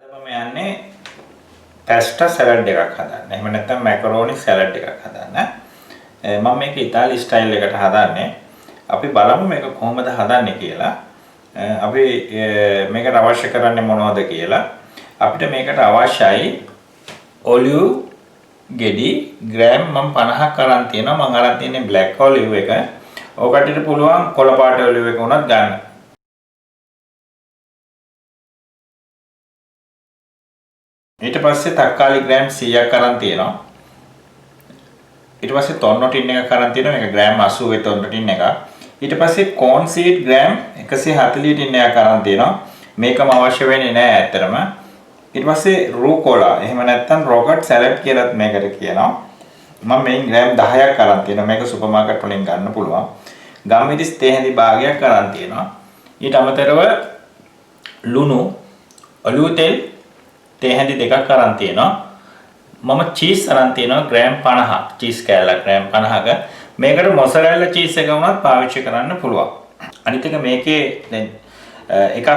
මම යන්නේ pasta salad එකක් හදන්න. එහෙම නැත්නම් මැකරෝනි සලාඩ් එකක් හදන්න. මම මේක ඉතාලි ස්ටයිල් එකට හදන්නේ. අපි බලමු මේක කොහොමද හදන්නේ කියලා. අපි මේකට අවශ්‍ය කරන්නේ මොනවද කියලා. අපිට මේකට අවශ්‍යයි ඔලිව් ගෙඩි ග්‍රෑම් මම 50ක් අරන් තියෙනවා. මම අරන් තියෙන්නේ බ්ලැක් ඔලිව් එක. ඔකටට පුළුවන් කොළ පාට ඔලිව් එක උනත් ගන්න. ඊට පස්සේ තක්කාලි ග්‍රෑම් 100ක් අරන් තියෙනවා. ඊට පස්සේ තොන්න ටින් එකක් අරන් තියෙනවා. මේක ග්‍රෑම් 80 තොන්න ටින් එකක්. ඊට පස්සේ කෝන් සීඩ් ග්‍රෑම් 140 ටින් එකක් අරන් තියෙනවා. මේකම අවශ්‍ය වෙන්නේ නැහැ ඇත්තටම. ඊට පස්සේ රූකෝලා එහෙම නැත්නම් රොකට් සලාඩ් කියලාත් මේකට කියනවා. මම මේන් ග්‍රෑම් 10ක් අරන් තියෙනවා. මේක සුපර් මාකට් වලින් ගන්න පුළුවන්. ගම්මිරිස් තේ හැඳි භාගයක් අරන් තියෙනවා. ඊට අමතරව ලුණු, ඔලිව් තෙල් තේ හැඳි දෙකක් අරන් තියෙනවා. මම චීස් අරන් තියෙනවා ග්‍රෑම් 50ක්. චීස් කෑල්ලක් ග්‍රෑම් 50ක. මේකට මොසරෙල්ලා චීස් එක වුණත් පාවිච්චි කරන්න පුළුවන්. අනිත් එක මේකේ දැන් එකක්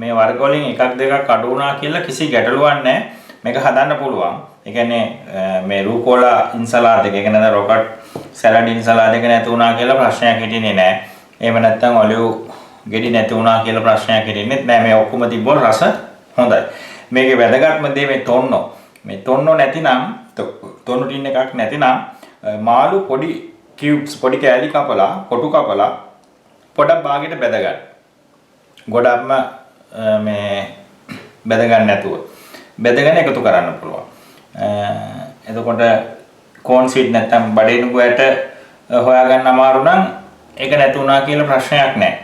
මේ වර්ග වලින් එකක් දෙකක් අඩු වුණා කියලා කිසි ගැටලුවක් නැහැ. මේක හදන්න පුළුවන්. ඒ කියන්නේ මේ රූකෝලා ඉන්සලාද එක, ඒ කියන්නේ රොකට් සලාඩ් ඉන්සලාද එක නැති වුණා කියලා ප්‍රශ්නයක් හිටින්නේ නැහැ. එහෙම නැත්නම් ඔලිව් ගෙඩි නැති වුණා කියලා ප්‍රශ්නයක් හිටින්නෙත් නැහැ. මේ ඔක්කොම තිබ්බොත් රස හොඳයි. මේකේ වැදගත්ම දේ මේ තොන්නෝ. මේ තොන්නෝ නැතිනම් තොන්නු ටින් එකක් නැතිනම් මාළු පොඩි කියුබ්ස් පොඩි කෑලි කපලා කොටු කපලා පොඩක් භාගයට බෙද ගන්න. ගොඩක්ම මේ බෙද ගන්න නැතුව බෙදගෙන එකතු කරන්න පුළුවන්. එතකොට කෝන් සීඩ් නැත්නම් බඩේනුගු ඇට හොයාගන්න අමාරු නම් ඒක නැති වුණා කියලා ප්‍රශ්නයක් නැහැ.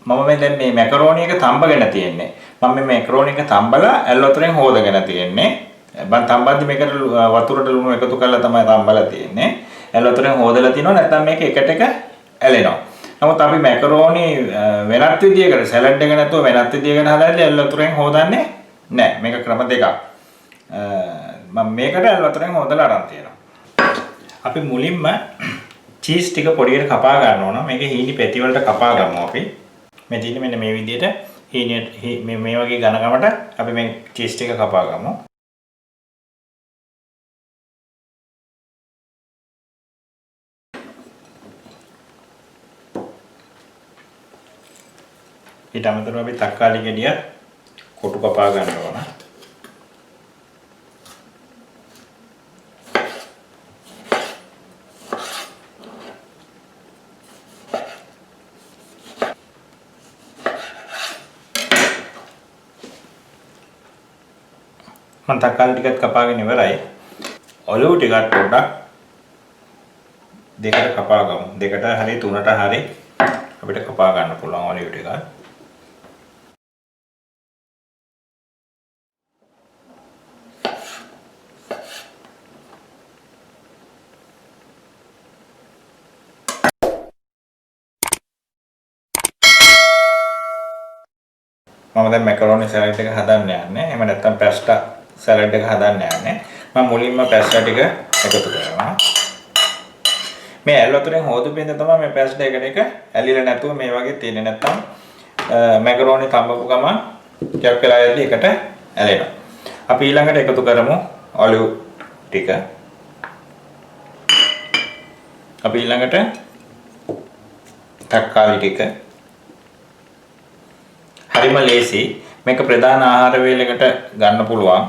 මම දැන් මේ මැකරෝනි එක තඹගෙන තියෙන්නේ. මම මේ මැකරෝනි එක තඹලා ඇල් වතුරෙන් හොදගෙන තියෙන්නේ. මම තඹද්දි මේකට වතුරට ලුණු එකතු කරලා තමයි තඹලා තියෙන්නේ. ඇල් වතුරෙන් හොදලා තිනවා නැත්නම් මේක එකට එක ඇලෙනවා. නමුත් අපි මැකරෝනි වෙනත් විදියකට සලාඩ් එක නැතුව වෙනත් විදියකට හදද්දී ඇල් වතුරෙන් හොදන්නේ නැහැ. මේක ක්‍රම දෙකක්. මම මේකට ඇල් වතුරෙන් හොදලා අරන් තියෙනවා. අපි මුලින්ම චීස් ටික පොඩියට කපා ගන්න ඕන. මේක හීනි පෙති වලට කපා ගමු අපි. මේ තියෙන්නේ මෙන්න මේ විදියට හීනියට මේ වගේ ඝනකමට අපි මේ චීස් ටික කපා ගමු. ඊට අමතරව අපි තක්කාලි ගෙඩිය කොටු කපා ගන්න ඕන. මම තක්කාලි ටිකත් කපාගෙන ඉවරයි. ඔලිව් ටිකත් පොඩ්ඩක් දෙකට කපා ගමු. දෙකට හරි තුනට හරි අපිට කපා ගන්න පුළුවන් ඔලිව් ටිකත්. මම දැන් මැකරෝනි සලාඩ් එක හදන්න යන්නේ. එහෙම නැත්නම් පැස්ටා සලාඩ් එක හදන්න යන්නේ. මම මුලින්ම පැස්ටා ටික එකතු කරනවා. මේ ඇල් වතුරෙන් හොදපු ඉඳන් තමයි මේ පැස්ටා එකට එක ඇලිලා නැතුව මේ වගේ තියෙන්නේ. නැත්නම් මැකරෝනි තඹපු ගමන් ටිකක් වෙලා යද්දි එකට ඇලෙනවා. අපි ඊළඟට එකතු කරමු ඔලිව් ටික. අපි ඊළඟට තක්කාලි ටික. හරිම ලේසි. මේක ප්‍රධාන ආහාර වේලකට ගන්න පුළුවන්.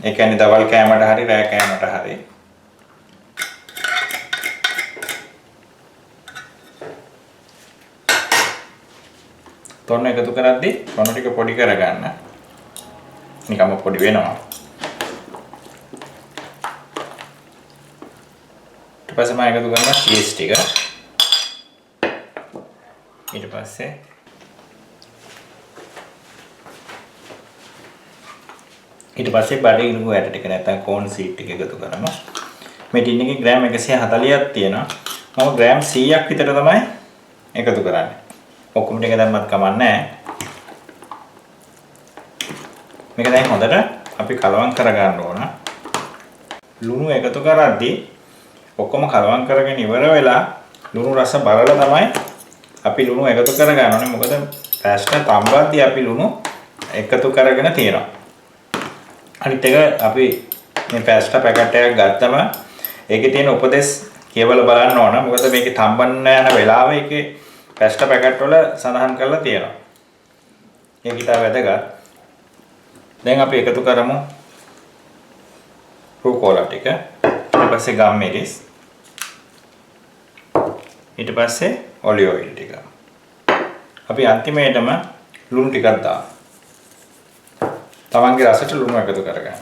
ඒ කියන්නේ දවල් කෑමට හරි රෑ කෑමට හරි. තොන්න එකතු කරද්දී තොන්න ටික පොඩි කරගන්න. නිකම්ම පොඩි වෙනවා. ඊට පස්සේ මම එකතු කරනවා චීස් ටික. ඊට පස්සේ බඩේනුගු ඇට ටික නැත්නම් කෝන් සීඩ් ටික එකතු කරනවා. මේ ටින් එකේ ග්‍රෑම් 140ක් තියෙනවා. මම ග්‍රෑම් 100ක් විතර තමයි එකතු කරන්නේ. ඔක්කොම ටික දැම්මත් කමක් නැහැ. මේක දැන් හොඳට අපි කලවම් කරගන්න ඕන. ලුණු එකතු කරද්දී ඔක්කොම කලවම් කරගෙන ඉවර වෙලා ලුණු රස බලලා තමයි අපි ලුණු එකතු කරගන්න ඕනේ. මොකද පැස්ටා තඹද්දී අපි ලුණු එකතු කරගෙන තියෙනවා. අනිත් එක අපි මේ පැස්ටා පැකට් එකක් ගත්තම ඒකේ තියෙන උපදෙස් කියවලා බලන්න ඕන. මොකද මේකේ තම්බන්න යන වෙලාව ඒකේ පැස්ටා පැකට් වල සඳහන් කරලා තියෙනවා. ඒක ඉතාල වැදගත්. දැන් අපි එකතු කරමු රූකෝලා ටික. ඊට පස්සේ ගම් මිරිස්. ඊට පස්සේ ඔලිව් ඔයිල් ටික. අපි අන්තිමේටම ලුණු ටිකක් දාමු. තමන්ගේ රසට ලුණු එකතු කරගන්න.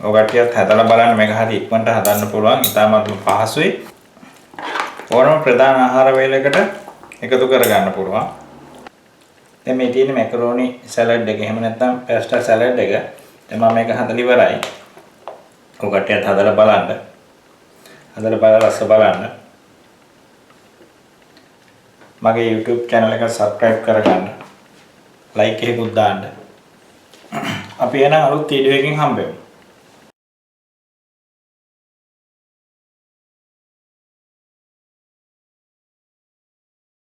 ඔයගොල්ලෝත් හදලා බලන්න මේක හරි ඉක්මනට හදන්න පුළුවන්. ඉතාමත් පහසුයි. ඕනම ප්‍රධාන ආහාර වේලකට එකතු කරගන්න පුළුවන්. දැන් මේ තියෙන මැකරෝනි සලාඩ් එක එහෙම නැත්නම් පාස්ටා සලාඩ් එක. දැන් මම මේක හදලා ඉවරයි. ඔයගොල්ලෝත් හදලා බලන්න. හදලා බලලා රස බලන්න. මගේ YouTube channel එක subscribe කරගන්න. like එකකුත් දාන්න. අපි එන අලුත් වීඩියෝ එකකින් හම්බෙමු.